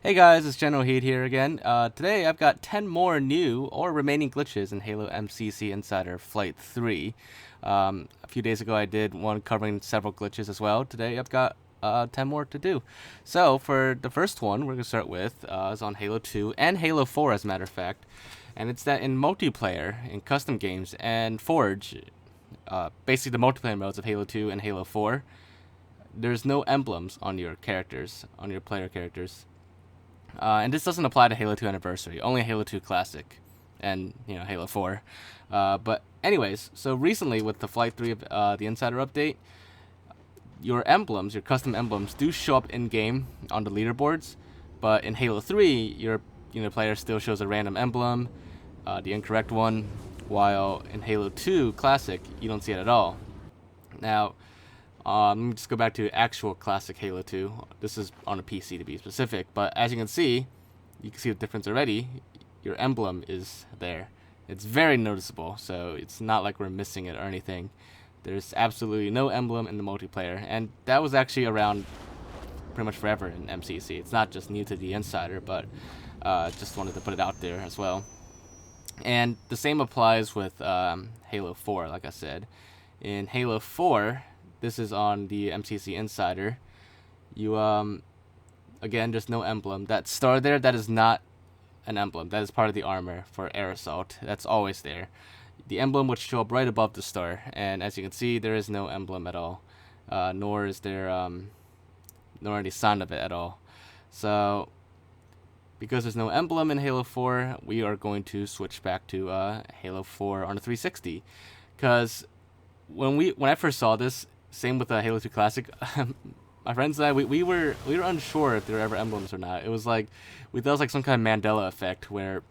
Hey guys, it's Generalkidd here again. Today I've got 10 more new or remaining glitches in Halo MCC Insider Flight 3. A few days ago I did one covering several glitches as well. Today I've got 10 more to do. So for the first one we're going to start with is on Halo 2 and Halo 4 as a matter of fact. And it's that in multiplayer, in custom games, and Forge, basically the multiplayer modes of Halo 2 and Halo 4, there's no emblems on your characters, on your player characters. And this doesn't apply to Halo 2 Anniversary, only Halo 2 Classic, and Halo 4. But anyways, so recently with the Flight 3 of the Insider update, your emblems, your custom emblems, do show up in game on the leaderboards. But in Halo 3, your player still shows a random emblem, the incorrect one, while in Halo 2 Classic, you don't see it at all. Now, let me just go back to actual classic Halo 2. This is on a PC to be specific, but as you can see the difference already. Your emblem is there. It's very noticeable, so it's not like we're missing it or anything. There's absolutely no emblem in the multiplayer, and that was actually around pretty much forever in MCC. It's not just new to the Insider, but just wanted to put it out there as well. And the same applies with Halo 4, like I said. In Halo 4, this is on the MCC Insider. You again, there's no emblem. That star there, that is not an emblem. That is part of the armor for air assault. That's always there. The emblem would show up right above the star, and as you can see, there is no emblem at all. Nor is there nor any sign of it at all. So because there's no emblem in Halo 4, we are going to switch back to Halo 4 on the 360. Because when I first saw this, same with the Halo 2 Classic, my friends and I, we were unsure if there were ever emblems or not. It was like, we thought it was like some kind of Mandela effect where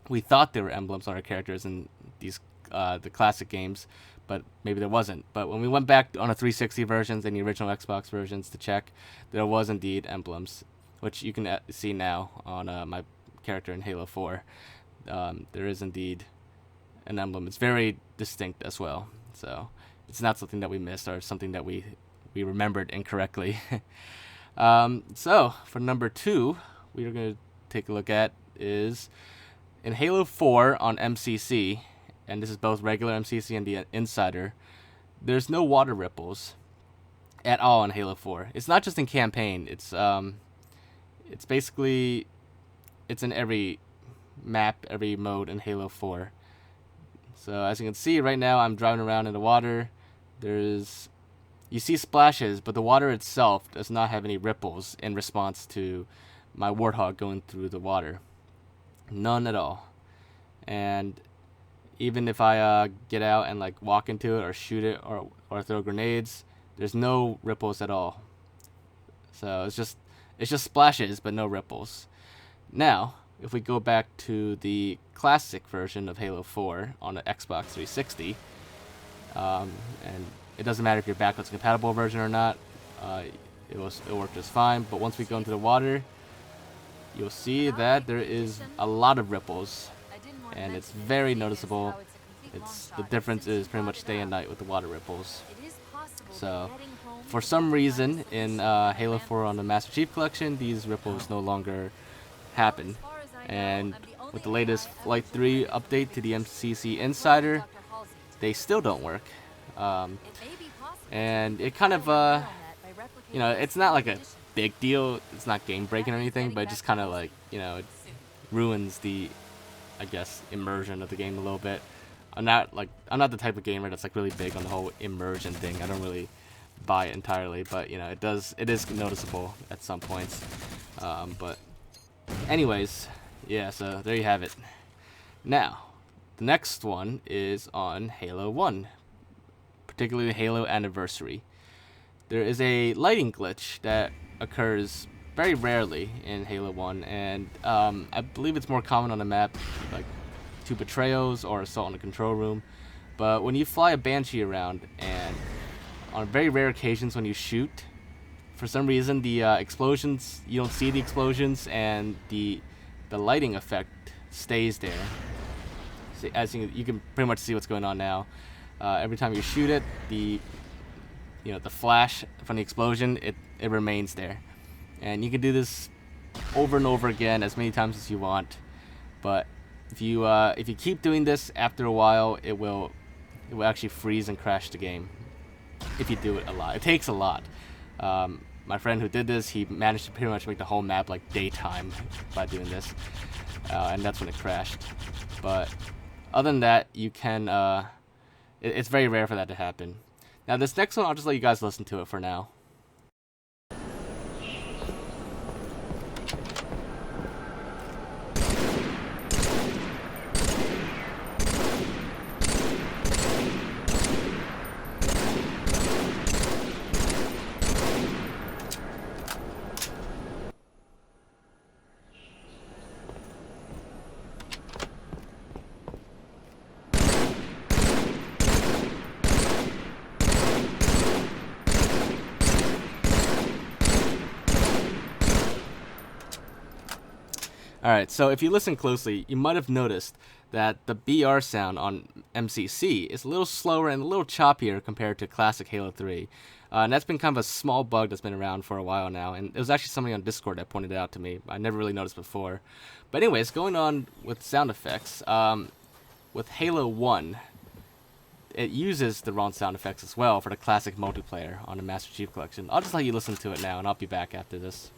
we thought there were emblems on our characters in these the classic games, but maybe there wasn't. But when we went back on the 360 versions and the original Xbox versions to check, there was indeed emblems, which you can see now on my character in Halo 4. There is indeed an emblem. It's very distinct as well. So it's not something that we missed or something that we remembered incorrectly. So for number 2, we are going to take a look at is in Halo 4 on MCC, and this is both regular MCC and the Insider. There's no water ripples at all in Halo 4. It's not just in campaign. It's basically in every map, every mode in Halo 4. So as you can see right now, I'm driving around in the water. You see splashes, but the water itself does not have any ripples in response to my Warthog going through the water. None at all. And even if I get out and like walk into it or shoot it or throw grenades, there's no ripples at all. So it's just splashes, but no ripples. Now, if we go back to the classic version of Halo 4 on the Xbox 360, and it doesn't matter if you're backwards compatible version or not, it worked just fine. But once we go into the water, you'll see that there is a lot of ripples, and it's very noticeable. The difference is pretty much day and night with the water ripples. So for some reason in Halo 4 on the Master Chief Collection, these ripples no longer happen. And with the latest Flight 3 update to the MCC Insider, they still don't work. And it kind of, it's not like a big deal. It's not game breaking or anything, but it just kind of like, it ruins the, I guess, immersion of the game a little bit. I'm not the type of gamer that's like really big on the whole immersion thing. I don't really buy it entirely, but it is noticeable at some points. But anyways, yeah, so there you have it. Now, the next one is on Halo 1, particularly Halo Anniversary. There is a lighting glitch that occurs very rarely in Halo 1, and I believe it's more common on the map, like 2 Betrayals or Assault on the Control Room. But when you fly a Banshee around, and on very rare occasions when you shoot, for some reason the explosions, you don't see the explosions, and the lighting effect stays there. So as you can pretty much see what's going on now. Every time you shoot it, the flash from the explosion, it remains there. And you can do this over and over again as many times as you want. But if you keep doing this, after a while, it will actually freeze and crash the game. If you do it a lot, it takes a lot. My friend who did this, he managed to pretty much make the whole map like daytime by doing this, and that's when it crashed. But other than that, you can. It's very rare for that to happen. Now this next one, I'll just let you guys listen to it for now. Alright, so if you listen closely, you might have noticed that the BR sound on MCC is a little slower and a little choppier compared to classic Halo 3. And that's been kind of a small bug that's been around for a while now, and it was actually somebody on Discord that pointed it out to me. I never really noticed before. But anyways, going on with sound effects, with Halo 1, it uses the wrong sound effects as well for the classic multiplayer on the Master Chief Collection. I'll just let you listen to it now, and I'll be back after this.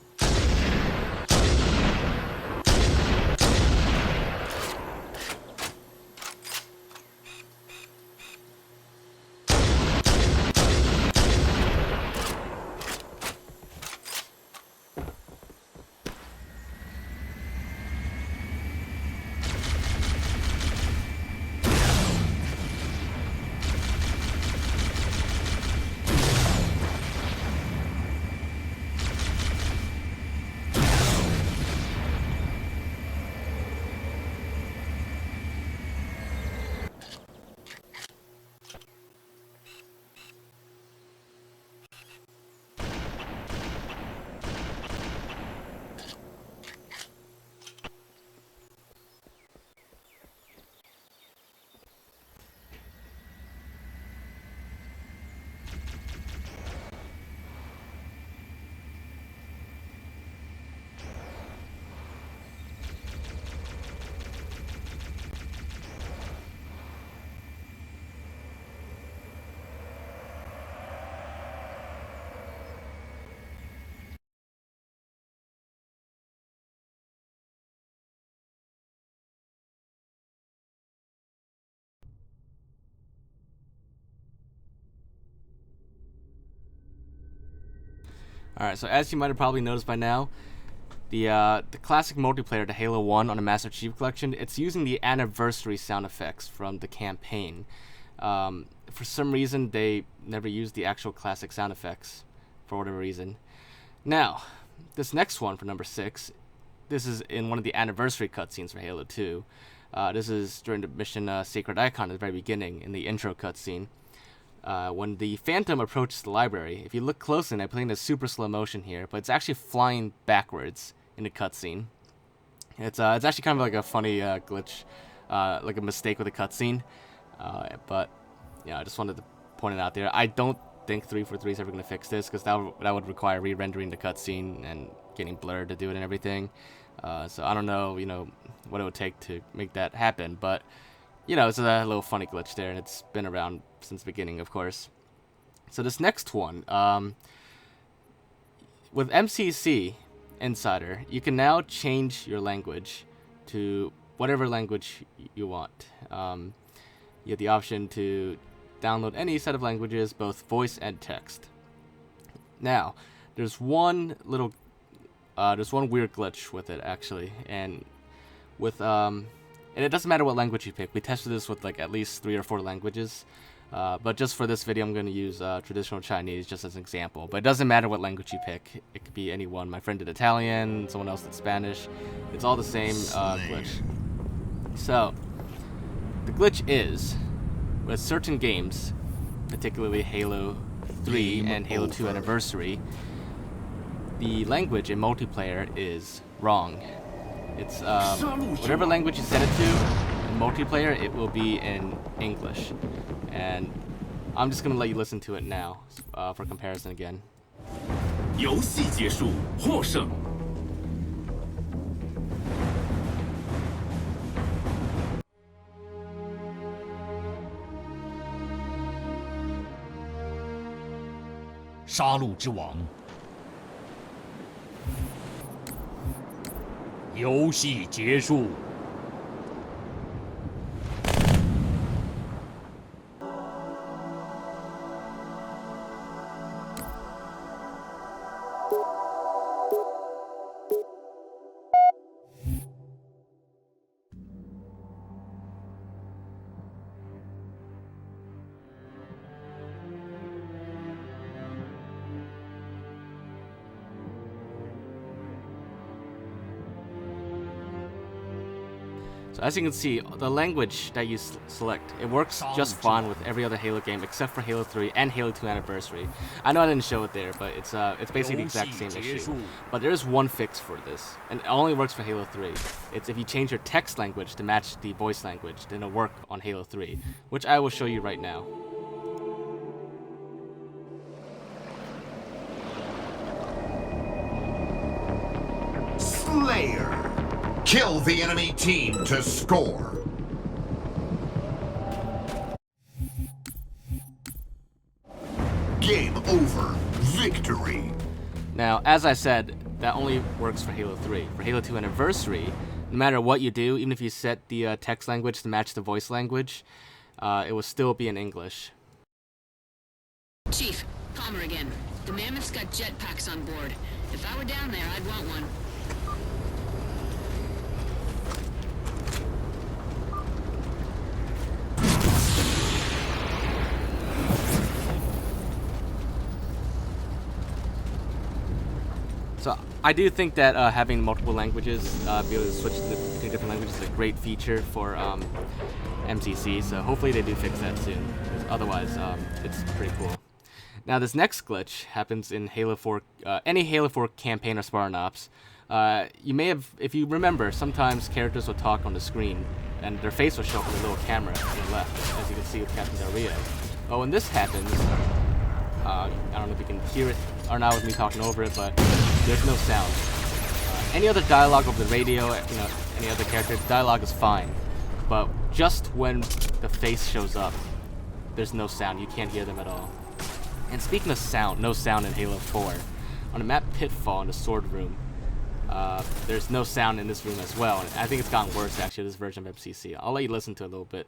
Alright, so as you might have probably noticed by now, the classic multiplayer to Halo 1 on the Master Chief Collection, it's using the anniversary sound effects from the campaign. For some reason, they never used the actual classic sound effects, for whatever reason. Now, this next one for number 6, this is in one of the anniversary cutscenes for Halo 2. This is during the mission Sacred Icon at the very beginning, in the intro cutscene. When the Phantom approaches the library, if you look closely, and I'm playing in a super slow motion here, but it's actually flying backwards in the cutscene. It's actually kind of like a funny glitch, like a mistake with a cutscene. But yeah, I just wanted to point it out there. I don't think 343 is ever going to fix this, because that would require re-rendering the cutscene and getting blurred to do it and everything. So I don't know, what it would take to make that happen, but it's a little funny glitch there, and it's been around since the beginning, of course. So this next one, with MCC Insider, you can now change your language to whatever language you want. You have the option to download any set of languages, both voice and text. Now, there's one weird glitch with it, actually, and it doesn't matter what language you pick. We tested this with like at least 3 or 4 languages, but just for this video, I'm going to use traditional Chinese just as an example. But it doesn't matter what language you pick. It could be anyone. My friend did Italian, someone else did Spanish. It's all the same glitch. So, the glitch is, with certain games, particularly Halo 3 and Halo 2 Anniversary, the language in multiplayer is wrong. It's whatever language you set it to, in multiplayer, it will be in English. And I'm just going to let you listen to it now for comparison again. 游戏结束，获胜。杀戮之王。游戏结束。So as you can see, the language that you select, it works just fine with every other Halo game except for Halo 3 and Halo 2 Anniversary. I know I didn't show it there, but it's basically the exact same issue. But there is one fix for this, and it only works for Halo 3. It's if you change your text language to match the voice language, then it'll work on Halo 3, which I will show you right now. Slayer. Kill the enemy team to score. Game over. Victory. Now, as I said, that only works for Halo 3. For Halo 2 Anniversary, no matter what you do, even if you set the text language to match the voice language, it will still be in English. Chief, Palmer again. The Mammoth's got jetpacks on board. If I were down there, I'd want one. So I do think that having multiple languages, be able to switch between different languages is a great feature for MCC, so hopefully they do fix that soon. Otherwise, it's pretty cool. Now this next glitch happens in Halo 4, any Halo 4 campaign or Spartan Ops. You may have, if you remember, sometimes characters will talk on the screen, and their face will show up on the little camera on the left, as you can see with Captain Del Rio. But when this happens, I don't know if you can hear it or not with me talking over it, but there's no sound. Any other dialogue over the radio, any other character, dialogue is fine. But just when the face shows up, there's no sound. You can't hear them at all. And speaking of sound, no sound in Halo 4. On the map Pitfall in the Sword Room, there's no sound in this room as well. And I think it's gotten worse, actually, this version of MCC. I'll let you listen to it a little bit.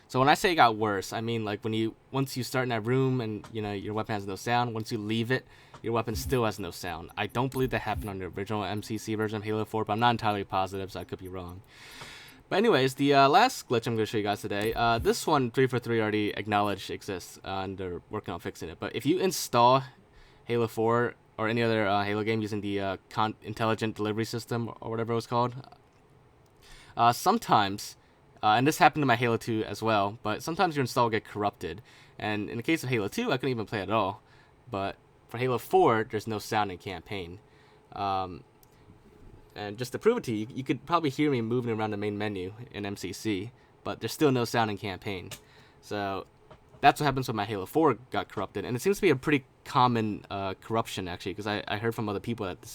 So when I say it got worse, I mean like once you start in that room and your weapon has no sound. Once you leave it, your weapon still has no sound. I don't believe that happened on the original MCC version of Halo 4, but I'm not entirely positive, so I could be wrong. But anyways, the last glitch I'm going to show you guys today, this one 343 already acknowledged exists, and they're working on fixing it. But if you install Halo 4 or any other Halo game using the Intelligent Delivery System or whatever it was called, sometimes. And this happened to my Halo 2 as well, but sometimes your install will get corrupted. And in the case of Halo 2, I couldn't even play it at all. But for Halo 4, there's no sound in campaign. And just to prove it to you, you could probably hear me moving around the main menu in MCC, but there's still no sound in campaign. So that's what happens when my Halo 4 got corrupted. And it seems to be a pretty common corruption, actually, because I heard from other people that